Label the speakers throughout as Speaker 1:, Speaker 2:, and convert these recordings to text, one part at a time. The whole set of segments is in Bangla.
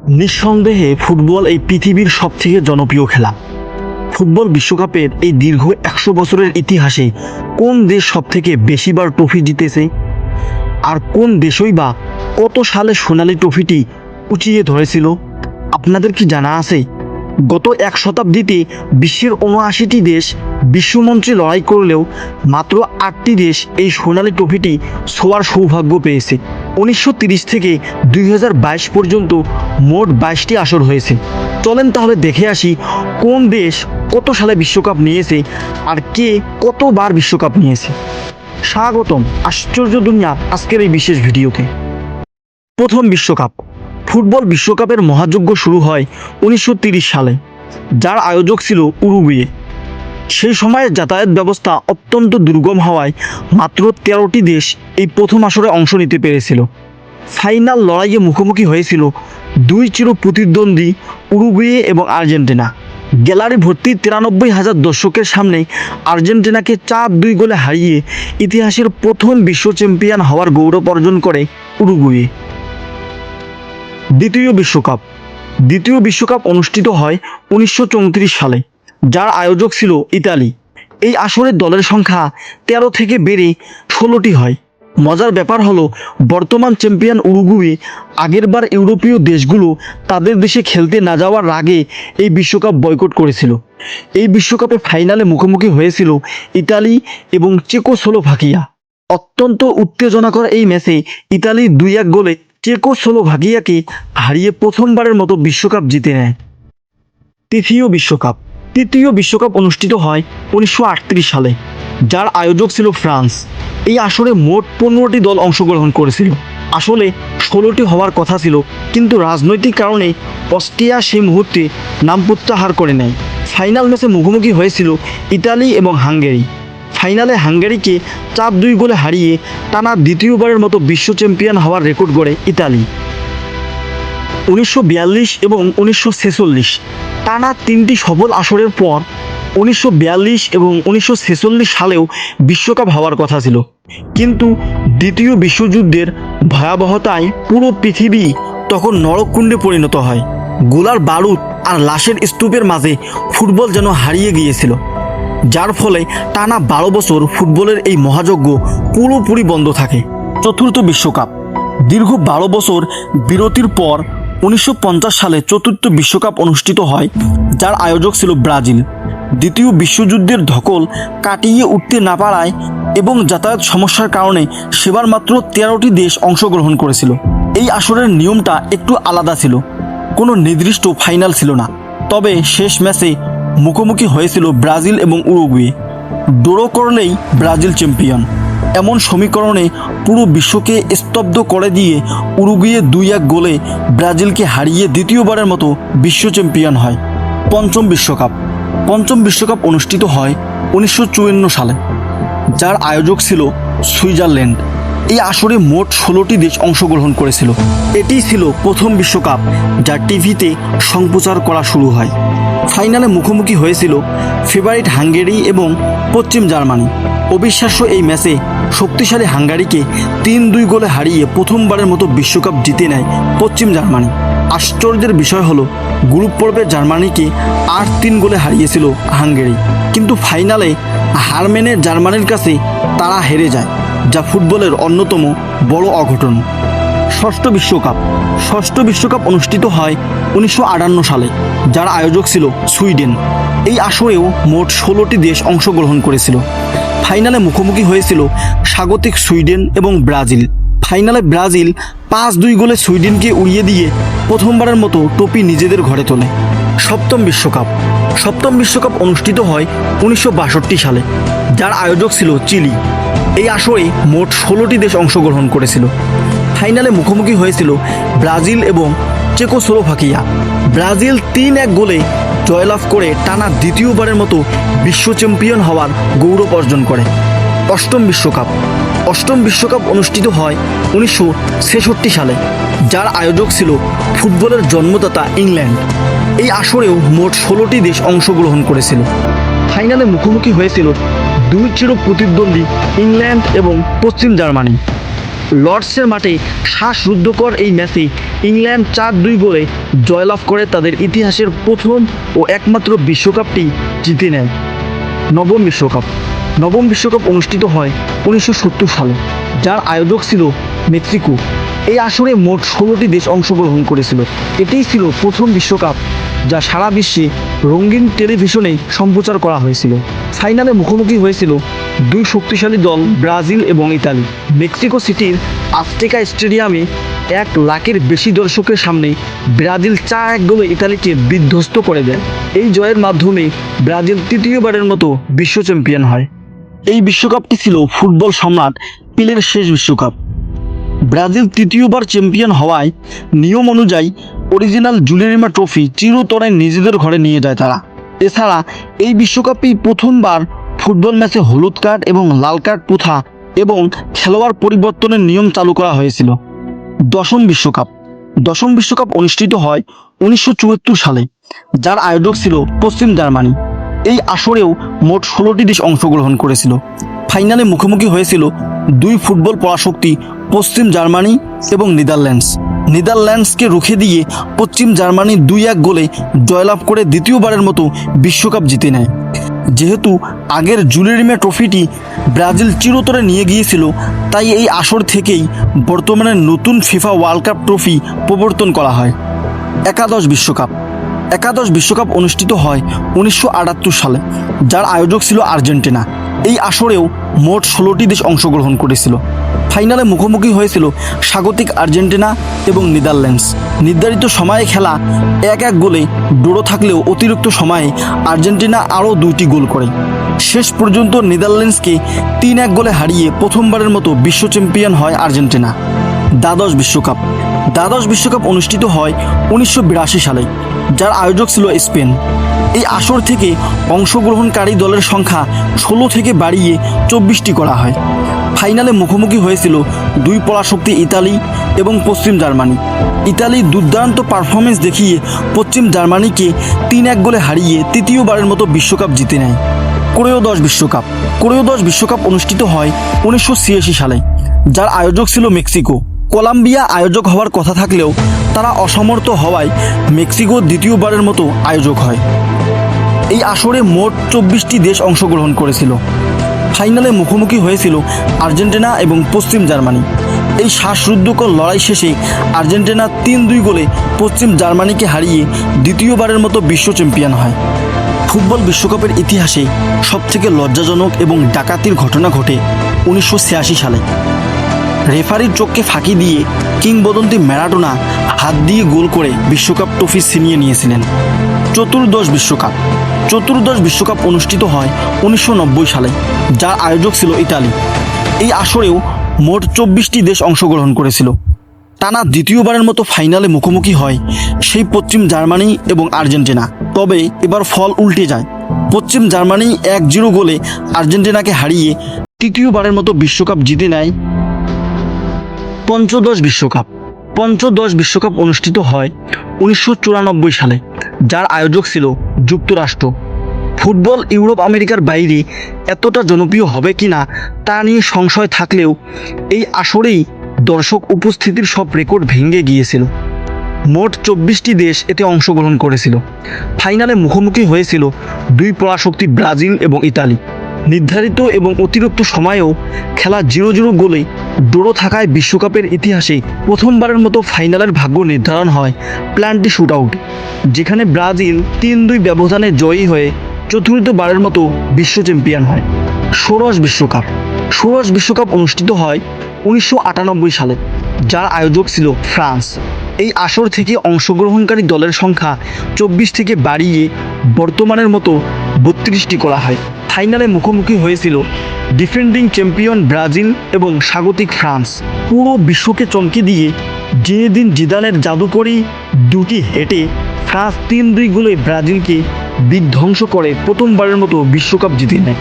Speaker 1: নিঃসন্দেহে ফুটবল এই পৃথিবীর সবথেকে জনপ্রিয় খেলা। ফুটবল বিশ্বকাপের এই দীর্ঘ 100 বছরের ইতিহাসে কোন দেশ সবথেকে বেশিবার ট্রফি জিতেছে, আর কোন দেশই বা কত সালে সোনালী ট্রফিটি উঁচিয়ে ধরেছিল, আপনাদের কি জানা আছে? গত এক শতাব্দীতে বিশ্বের 79টি দেশ বিশ্বমঞ্চে লড়াই করলেও মাত্র 8টি দেশ এই সোনালী ট্রফিটি ছোঁয়ার সৌভাগ্য পেয়েছে। 1930 থেকে 2022 পর্যন্ত মোট 22টি আসর হয়েছে। চলেন তাহলে দেখে আসি কোন দেশ কত সালে বিশ্বকাপ নিয়েছে আর কে কতবার বিশ্বকাপ নিয়েছে। স্বাগতম আশ্চর্য দুনিয়া আজকের এই বিশেষ ভিডিওতে। প্রথম বিশ্বকাপ। ফুটবল বিশ্বকাপের মহাযজ্ঞ শুরু হয় 1930 সালে, যার আয়োজক ছিল উরুগুয়ে। সেই সময়ের যাতায়াত ব্যবস্থা অত্যন্ত দুর্গম হওয়ায় মাত্র 13টি দেশ এই প্রথম আসরে অংশ নিতে পেরেছিল। ফাইনাল লড়াইয়ে মুখোমুখি হয়েছিল দুই চির প্রতিদ্বন্দ্বী উরুগুয়ে এবং আর্জেন্টিনা। গ্যালারি ভর্তি 93,000 দর্শকের সামনে আর্জেন্টিনাকে 4-2 গোলে হারিয়ে ইতিহাসের প্রথম বিশ্ব চ্যাম্পিয়ন হওয়ার গৌরব অর্জন করে উরুগুয়ে। দ্বিতীয় বিশ্বকাপ অনুষ্ঠিত হয় 1934 সালে, যার আয়োজক ছিল ইতালি। এই আসরে দলের সংখ্যা 13 থেকে বেড়ে 16টি হয়। মজার ব্যাপার হলো, বর্তমান চ্যাম্পিয়ন উরুগুয়ে আগেরবার ইউরোপীয় দেশগুলো তাদের দেশে খেলতে না যাওয়ার আগে এই বিশ্বকাপ বয়কট করেছিল। এই বিশ্বকাপে ফাইনালে মুখোমুখি হয়েছিল ইতালি এবং চেকোস্লোভাকিয়া। অত্যন্ত উত্তেজনাকর এই ম্যাচে ইতালি 2-1 গোলে চেকোস্লোভাকিয়াকে হারিয়ে প্রথমবারের মতো বিশ্বকাপ জিতে নেয়। তৃতীয় বিশ্বকাপ অনুষ্ঠিত হয় 1938 সালে, যার আয়োজক ছিল ফ্রান্স। এই আসরে মোট 15টি দল অংশগ্রহণ করেছিল। আসলে 16টি হওয়ার কথা ছিল, কিন্তু রাজনৈতিক কারণে অস্ট্রিয়া সেই মুহূর্তে নাম প্রত্যাহার করে নেয়। ফাইনাল ম্যাচে মুখোমুখি হয়েছিল ইতালি এবং হাঙ্গেরি। ফাইনালে হাঙ্গেরিকে 4-2 গোলে হারিয়ে টানা দ্বিতীয়বারের মতো বিশ্ব চ্যাম্পিয়ন হওয়ার রেকর্ড গড়ে ইতালি। 1942 এবং 1946 টানা 3টি সফল আসরের পর 1942 এবং 1946 সালেও বিশ্বকাপ হওয়ার কথা ছিল, কিন্তু দ্বিতীয় বিশ্বযুদ্ধের ভয়াবহতায় পুরো পৃথিবী তখন নরককুণ্ডে পরিণত হয়। গোলার বারুদ আর লাশের স্তূপের মাঝে ফুটবল যেন হারিয়ে গিয়েছিল, যার ফলে টানা 12 বছর ফুটবলের এই মহাযজ্ঞ পুরোপুরি বন্ধ থাকে। চতুর্থ বিশ্বকাপ। দীর্ঘ 12 বছর বিরতির পর 1950 সালে চতুর্থ বিশ্বকাপ অনুষ্ঠিত হয়, যার আয়োজক ছিল ব্রাজিল। দ্বিতীয় বিশ্বযুদ্ধের ধকল কাটিয়ে উঠতে না পারায় এবং যাতায়াত সমস্যার কারণে সেবার মাত্র 13টি দেশ অংশগ্রহণ করেছিল। এই আসরের নিয়মটা একটু আলাদা ছিল, কোনো নির্দিষ্ট ফাইনাল ছিল না। তবে শেষ ম্যাচে মুখোমুখি হয়েছিল ব্রাজিল এবং উরুগুয়ে। ড্র করলেই ব্রাজিল চ্যাম্পিয়ন, এমন সমীকরণে পুরো বিশ্বকে স্তব্ধ করে দিয়ে উরুগুয়ে 2-1 গোলে ব্রাজিলকে হারিয়ে দ্বিতীয়বারের মতো বিশ্ব চ্যাম্পিয়ন হয়। পঞ্চম বিশ্বকাপ অনুষ্ঠিত হয় 1954 সালে, যার আয়োজক ছিল সুইজারল্যান্ড। এই আসরে মোট 16টি দেশ অংশগ্রহণ করেছিল। এটি ছিল প্রথম বিশ্বকাপ যা টিভিতে সম্প্রচার করা শুরু হয়। ফাইনালে মুখোমুখি হয়েছিল ফেভারিট হাঙ্গেরি এবং পশ্চিম জার্মানি। অবিশ্বাস্য এই ম্যাচে শক্তিশালী হাঙ্গারিকে 3-2 গোলে হারিয়ে প্রথমবারের মতো বিশ্বকাপ জিতে নেয় পশ্চিম জার্মানি। আশ্চর্যের বিষয় হলো, গ্রুপ পর্বে জার্মানিকে 8-3 গোলে হারিয়েছিল হাঙ্গেরি, কিন্তু ফাইনালে হার মেনে জার্মানির কাছে তারা হেরে যায়, যা ফুটবলের অন্যতম বড় অঘটন। ষষ্ঠ বিশ্বকাপ অনুষ্ঠিত হয় 1958 সালে, যার আয়োজক ছিল সুইডেন। এই আসরেও মোট 16টি দেশ অংশগ্রহণ করেছিল। ফাইনালে মুখোমুখি হয়েছিল স্বাগতিক সুইডেন এবং ব্রাজিল। ফাইনালে ব্রাজিল 5-2 গোলে সুইডেনকে উড়িয়ে দিয়ে প্রথমবারের মতো ট্রফি নিজেদের ঘরে তোলে। সপ্তম বিশ্বকাপ অনুষ্ঠিত হয় 1962 সালে, যার আয়োজক ছিল চিলি। এই আসরে মোট 16টি দেশ অংশগ্রহণ করেছিল। ফাইনালে মুখোমুখি হয়েছিল ব্রাজিল এবং চেকোস্লোভাকিয়া। ব্রাজিল 3-1 গোলে জয়লাভ করে টানা দ্বিতীয়বারের মতো বিশ্ব চ্যাম্পিয়ন হওয়ার গৌরব অর্জন করে। অষ্টম বিশ্বকাপ অনুষ্ঠিত হয় 1966 সালে, যার আয়োজক ছিল ফুটবলের জন্মদাতা ইংল্যান্ড। এই আসরেও মোট 16টি দেশ অংশগ্রহণ করেছিল। ফাইনালে মুখোমুখি হয়েছিল দুই চির প্রতিদ্বন্দ্বী ইংল্যান্ড এবং পশ্চিম জার্মানি। লর্ডসের মাঠে শ্বাসরুদ্ধকর এই ম্যাচে ইংল্যান্ড 4-2 গোলে জয়লাভ করে তাদের ইতিহাসের প্রথম ও একমাত্র বিশ্বকাপটি জিতে নেয়। নবম বিশ্বকাপ অনুষ্ঠিত হয় 1970 সালে, যার আয়োজক ছিল মেক্সিকো। এই আসরে মোট 16টি দেশ অংশগ্রহণ করেছিল। এটিই ছিল প্রথম বিশ্বকাপ যা সারা বিশ্বে রঙিন টেলিভিশনে সম্প্রচার করা হয়েছিল। ফাইনালে মুখোমুখি হয়েছিল দুই শক্তিশালী দল ব্রাজিল এবং ইতালি। মেক্সিকো সিটির আজটেকা স্টেডিয়ামে 1 লাখের বেশি দর্শকের সামনে ব্রাজিল 4-1 গোলে ইতালিকে বিধ্বস্ত করে দেয়। এই জয়ের মাধ্যমে ব্রাজিল তৃতীয়বারের মতো বিশ্ব চ্যাম্পিয়ন হয়। এই বিশ্বকাপটি ছিল ফুটবল সম্রাট পেলের শেষ বিশ্বকাপ। ব্রাজিল তৃতীয়বার চ্যাম্পিয়ন হওয়ায় নিয়ম অনুযায়ী অরিজিনাল জুলিয়েরিমা ট্রফি চিরতরে নিজেদের ঘরে নিয়ে যায় তারা। এছাড়া এই বিশ্বকাপেই প্রথমবার ফুটবল ম্যাচে হলুদ কার্ড এবং লাল কার্ড প্রথা এবং খেলোয়াড় পরিবর্তনের নিয়ম চালু করা হয়েছিল। দশম বিশ্বকাপ অনুষ্ঠিত হয় 1974 সালে, যার আয়োজক ছিল পশ্চিম জার্মানি। এই আসরেও মোট 16টি দেশ অংশগ্রহণ করেছিল। ফাইনালে মুখোমুখি হয়েছিল দুই ফুটবল পরাশক্তি পশ্চিম জার্মানি এবং নেদারল্যান্ডসকে রুখে দিয়ে পশ্চিম জার্মানি 2-1 গোলে জয়লাভ করে দ্বিতীয়বারের মতো বিশ্বকাপ জিতে নেয়। যেহেতু আগের জুলিয়েরিমা ট্রফিটি ব্রাজিল চিরতরে নিয়ে গিয়েছিল, তাই এই আসর থেকেই বর্তমানে নতুন ফিফা ওয়ার্ল্ড কাপ ট্রফি প্রবর্তন করা হয়। একাদশ বিশ্বকাপ অনুষ্ঠিত হয় 1978 সালে, যার আয়োজক ছিল আর্জেন্টিনা। এই আসরেও মোট 16টি দেশ অংশগ্রহণ করেছিল। ফাইনালে মুখোমুখি হয়েছিল স্বাগতিক আর্জেন্টিনা এবং নেদারল্যান্ডস। নির্ধারিত সময়ে খেলা 1-1 গোলে ড্র থাকলেও অতিরিক্ত সময়ে আর্জেন্টিনা আরও 2টি গোল করে। শেষ পর্যন্ত নেদারল্যান্ডসকে 3-1 গোলে হারিয়ে প্রথমবারের মতো বিশ্ব চ্যাম্পিয়ন হয় আর্জেন্টিনা। দ্বাদশ বিশ্বকাপ অনুষ্ঠিত হয় 1982 সালে, যার আয়োজক ছিল স্পেন। এই আসর থেকে অংশগ্রহণকারী দলের সংখ্যা 16 থেকে বাড়িয়ে 24টি করা হয়। ফাইনালে মুখোমুখি হয়েছিল দুই পরাশক্তি ইতালি এবং পশ্চিম জার্মানি। ইতালি দুর্দান্ত পারফরমেন্স দেখিয়ে পশ্চিম জার্মানিকে 3-1 গোলে হারিয়ে তৃতীয়বারের মতো বিশ্বকাপ জিতে নেয়। ত্রয়োদশ বিশ্বকাপ অনুষ্ঠিত হয় 1986 সালে, যার আয়োজক ছিল মেক্সিকো। কলম্বিয়া আয়োজক হওয়ার কথা থাকলেও তারা অসমর্থ হওয়ায় মেক্সিকো দ্বিতীয়বারের মতো আয়োজক হয়। এই আসরে মোট 24টি দেশ অংশগ্রহণ করেছিল। ফাইনালে মুখোমুখি হয়েছিল আর্জেন্টিনা এবং পশ্চিম জার্মানি। এই শ্বাসরুদ্ধকর লড়াই শেষে আর্জেন্টিনা 3-2 গোলে পশ্চিম জার্মানিকে হারিয়ে দ্বিতীয়বারের মতো বিশ্ব চ্যাম্পিয়ন হয়। ফুটবল বিশ্বকাপের ইতিহাসে সবথেকে লজ্জাজনক এবং ডাকাতির ঘটনা ঘটে 1986 সালে। রেফারির চোখকে ফাঁকি দিয়ে কিংবদন্তি ম্যারাডোনা হাত দিয়ে গোল করে বিশ্বকাপ ট্রফি ছিনিয়ে নিয়েছিলেন। চতুর্দশ বিশ্বকাপ অনুষ্ঠিত হয় 1990 সালে, যার আয়োজক ছিল ইতালি। এই আসরেও মোট 24টি দেশ অংশগ্রহণ করেছিল। টানা দ্বিতীয়বারের মতো ফাইনালে মুখোমুখি হয় সেই পশ্চিম জার্মানি এবং আর্জেন্টিনা। তবে এবার ফল উল্টে যায়। পশ্চিম জার্মানি 1-0 গোলে আর্জেন্টিনাকে হারিয়ে তৃতীয়বারের মতো বিশ্বকাপ জিতে নেয়। পঞ্চদশ বিশ্বকাপ অনুষ্ঠিত হয় 1994 সালে, যার আয়োজক ছিল যুক্তরাষ্ট্র। ফুটবল ইউরোপ আমেরিকার বাইরে এতটা জনপ্রিয় হবে কিনা তা নিয়ে সংশয় থাকলেও এই আসরেই দর্শক উপস্থিতির সব রেকর্ড ভেঙে গিয়েছিল। মোট 24টি দেশ এতে অংশগ্রহণ করেছিল। ফাইনালে মুখোমুখি হয়েছিল দুই পরাশক্তি ব্রাজিল এবং ইতালি। নির্ধারিত এবং অতিরিক্ত সময়েও খেলা 0-0 গোলে ড্র থাকায় বিশ্বকাপের ইতিহাসে প্রথমবারের মতো ফাইনালের ভাগ্য নির্ধারণ হয় প্ল্যান্টি শুটআউট, যেখানে ব্রাজিল 3-2 ব্যবধানে জয়ী হয়ে চতুর্থবারের মতো বিশ্ব চ্যাম্পিয়ন হয়। ষোড়শ বিশ্বকাপ অনুষ্ঠিত হয় 1998 সালে, যার আয়োজক ছিল ফ্রান্স। এই আসর থেকে অংশগ্রহণকারী দলের সংখ্যা 24 থেকে বাড়িয়ে বর্তমানের মতো 32টি করা হয়। ফাইনালে মুখোমুখি হয়েছিল ডিফেন্ডিং চ্যাম্পিয়ন ব্রাজিল এবং স্বাগতিক ফ্রান্স। পুরো বিশ্বকে চমকে দিয়ে জিনেদিন জিদানের জাদুকরী দুটি হেটে ফ্রান্স 3-2 গোলে ব্রাজিলকে বিধ্বংস করে প্রথমবারের মতো বিশ্বকাপ জিতে নেয়।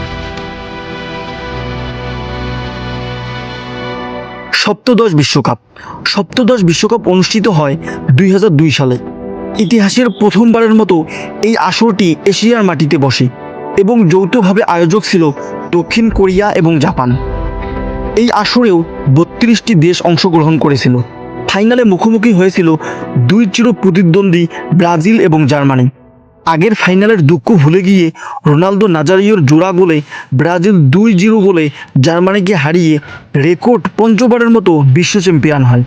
Speaker 1: সপ্তদশ বিশ্বকাপ অনুষ্ঠিত হয় 2002 সালে। ইতিহাসের প্রথমবারের মতো এই আসরটি এশিয়ার মাটিতে বসে এবং যৌথভাবে আয়োজক ছিল দক্ষিণ কোরিয়া এবং জাপান। এই আসরেও 32টি দেশ অংশগ্রহণ করেছিল। ফাইনালে মুখোমুখি হয়েছিল দুই চির প্রতিদ্বন্দ্বী ব্রাজিল এবং জার্মানি। আগের ফাইনালের দুঃখ ভুলে গিয়ে রোনালদো নাজারিওর জোড়া গোলে ব্রাজিল 2-0 গোলে জার্মানিকে হারিয়ে রেকর্ড পঞ্চমবারের মতো বিশ্ব চ্যাম্পিয়ন হয়।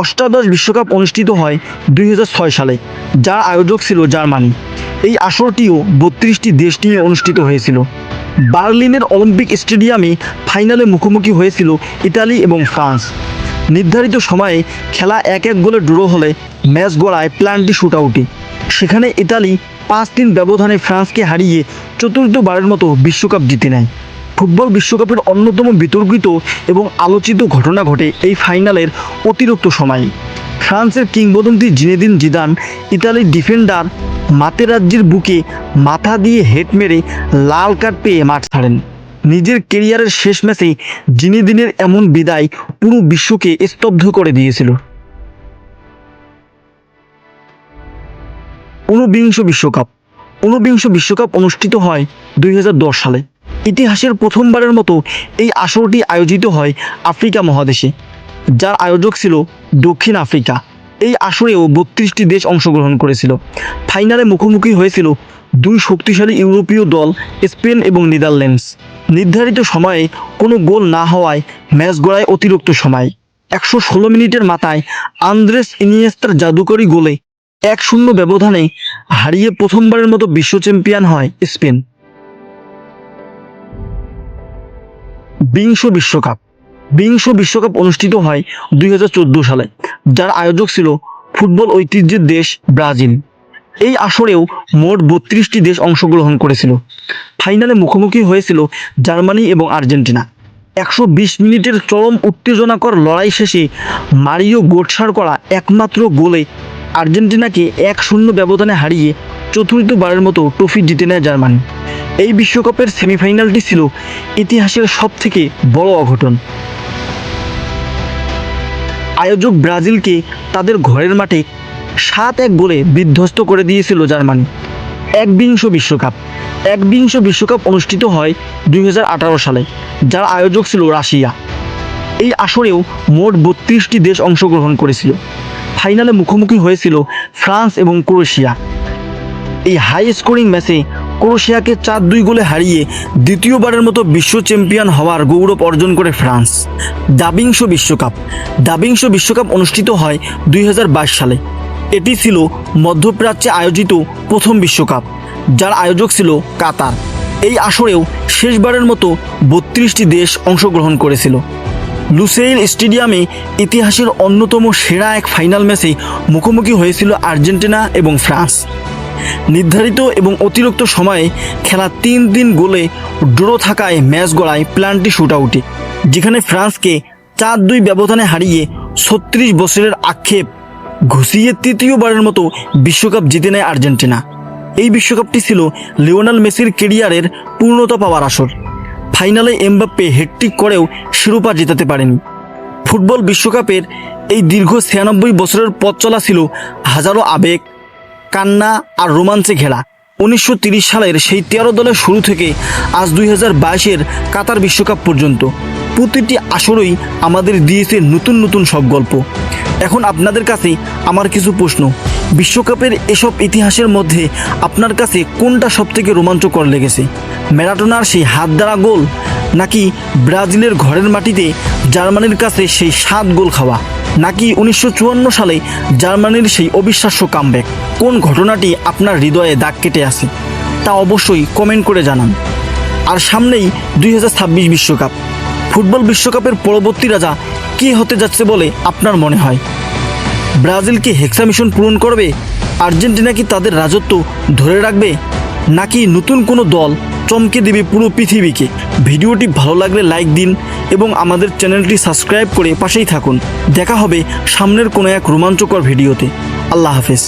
Speaker 1: অষ্টাদশ বিশ্বকাপ অনুষ্ঠিত হয় 2006 সালে, যার আয়োজক ছিল জার্মানি। এই আসরটিও 32টি দেশ নিয়ে অনুষ্ঠিত হয়েছিল। বার্লিনের অলিম্পিক স্টেডিয়ামে ফাইনালে মুখোমুখি হয়েছিল ইতালি এবং ফ্রান্স। নির্ধারিত সময়ে খেলা 1-1 গোলে ড্র হলে ম্যাচ গড়ায় প্ল্যান্টি শুটআউটে। সেখানে ইতালি 5-3 ব্যবধানে ফ্রান্সকে হারিয়ে চতুর্থবারের মতো বিশ্বকাপ জিতে নেয়। ফুটবল বিশ্বকাপের অন্যতম বিতর্কিত এবং আলোচিত ঘটনা ঘটে এই ফাইনালের অতিরিক্ত সময়ে। ফ্রান্সের কিংবদন্তি জিনেদিন জিদান ইতালির ডিফেন্ডার মাতেরাজ্জির বুকে মাথা দিয়ে হেড মেরে লাল কার্ড পেয়ে মাঠ ছাড়েন। নিজের কেরিয়ারের শেষ ম্যাচে জিনেদিনের এমন বিদায় পুরো বিশ্বকে স্তব্ধ করে দিয়েছিল। ঊনবিংশ বিশ্বকাপ অনুষ্ঠিত হয় 2010 সালে। ইতিহাসের প্রথমবারের মতো এই আসরটি আয়োজিত হয় আফ্রিকা মহাদেশে, যার আয়োজক ছিল দক্ষিণ আফ্রিকা। এই আসরেও 32টি দেশ অংশগ্রহণ করেছিল। ফাইনালে মুখোমুখি হয়েছিল দুই শক্তিশালী ইউরোপীয় দল স্পেন এবং নেদারল্যান্ডস। নির্ধারিত সময়ে কোনো গোল না হওয়ায় ম্যাচ গড়ায় অতিরিক্ত সময়। 116 মিনিটের মাথায় আন্দ্রেস ইনিয়েস্তার জাদুকরী গোলে 1-0 ব্যবধানে হারিয়ে প্রথমবারের মতো বিশ্ব চ্যাম্পিয়ন হয় স্পেন। বিংশ বিশ্বকাপ অনুষ্ঠিত হয় 2014 সালে, যার আয়োজক ছিল ফুটবল ঐতিহ্যের দেশ ব্রাজিল। এই আসরেও মোট 32টি দেশ অংশগ্রহণ করেছিল। ফাইনালে মুখোমুখি হয়েছিল জার্মানি এবং আর্জেন্টিনা। 120 মিনিটের চরম উত্তেজনাকর লড়াই শেষে মারিও গোটসার করা একমাত্র গোলে আর্জেন্টিনাকে 1-0 ব্যবধানে হারিয়ে চতুর্থবারের মতো ট্রফি জিতে নেয় জার্মানি। এই বিশ্বকাপের সেমিফাইনালটি ছিল ইতিহাসের সবথেকে বড় অঘটন। আয়োজক ব্রাজিলকে তাদের ঘরের মাঠে 7-1 গোলে বিধ্বস্ত করে দিয়েছিল জার্মানি। একবিংশ বিশ্বকাপ অনুষ্ঠিত হয় 2018 সালে, যার আয়োজক ছিল রাশিয়া। এই আসরেও মোট 32টি দেশ অংশগ্রহণ করেছিল। ফাইনালে মুখোমুখি হয়েছিল ফ্রান্স এবং ক্রোয়েশিয়া। এই হাই স্কোরিং ম্যাচে ক্রোয়েশিয়াকে 4-2 গোলে হারিয়ে দ্বিতীয়বারের মতো বিশ্ব চ্যাম্পিয়ন হওয়ার গৌরব অর্জন করে ফ্রান্স। দাবিংশ বিশ্বকাপ অনুষ্ঠিত হয় 2022 সালে। এটি ছিল মধ্যপ্রাচ্যে আয়োজিত প্রথম বিশ্বকাপ, যার আয়োজক ছিল কাতার। এই আসরেও শেষবারের মতো 32টি দেশ অংশগ্রহণ করেছিল। লুসেইল স্টেডিয়ামে ইতিহাসের অন্যতম সেরা এক ফাইনাল ম্যাচে মুখোমুখি হয়েছিল আর্জেন্টিনা এবং ফ্রান্স। নির্ধারিত এবং অতিরিক্ত সময়ে খেলা 3-3 গোলে ড্র থাকায় ম্যাচ গড়ায় প্ল্যান্টি শুটআউটে, যেখানে ফ্রান্সকে 4-2 ব্যবধানে হারিয়ে 36 বছরের আক্ষেপ ঘুষিয়ে তৃতীয়বারের মতো বিশ্বকাপ জিতে নেয় আর্জেন্টিনা। এই বিশ্বকাপটি ছিল লিওনেল মেসির কেরিয়ারের পূর্ণতা পাওয়ার আসর। ফাইনালে এমবাপ্পে হ্যাটট্রিক করেও শিরোপা জেতাতে পারেনি। ফুটবল বিশ্বকাপের এই দীর্ঘ 96 বছরের পথ চলা ছিল হাজারো আবেগ, কান্না আর রোমাঞ্চে ঘেরা। 1930 সালের সেই 13 দলের শুরু থেকে আজ 2022-এর কাতার বিশ্বকাপ পর্যন্ত প্রতিটি আসরেই আমাদের দিয়েছে নতুন নতুন সব গল্প। এখন আপনাদের কাছে আমার কিছু প্রশ্ন। বিশ্বকাপের এসব ইতিহাসের মধ্যে আপনার কাছে কোনটা সবথেকে রোমাঞ্চকর লেগেছে? ম্যারাডোনার সেই হাত দ্বারা গোল, নাকি ব্রাজিলের ঘরের মাটিতে জার্মানির কাছে সেই 7 গোল খাওয়া, নাকি 1954 সালে জার্মানির সেই অবিশ্বাস্য কামব্যাক? কোন ঘটনাটি আপনার হৃদয়ে দাগ কেটে আছে তা অবশ্যই কমেন্ট করে জানান। আর সামনেই 2026 বিশ্বকাপ। ফুটবল বিশ্বকাপের পরবর্তী রাজা কে হতে যাচ্ছে বলে আপনার মনে হয়? ব্রাজিল কি হেক্সা মিশন পূরণ করবে? আর্জেন্টিনা কি তাদের রাজত্ব ধরে রাখবে, নাকি নতুন কোনো দল চমকে দেবে পুরো পৃথিবীকে? ভিডিওটি ভালো লাগলে লাইক দিন এবং আমাদের চ্যানেলটি সাবস্ক্রাইব করে পাশেই থাকুন। দেখা হবে সামনের কোনো এক রোমাঞ্চকর ভিডিওতে। আল্লাহ হাফেজ।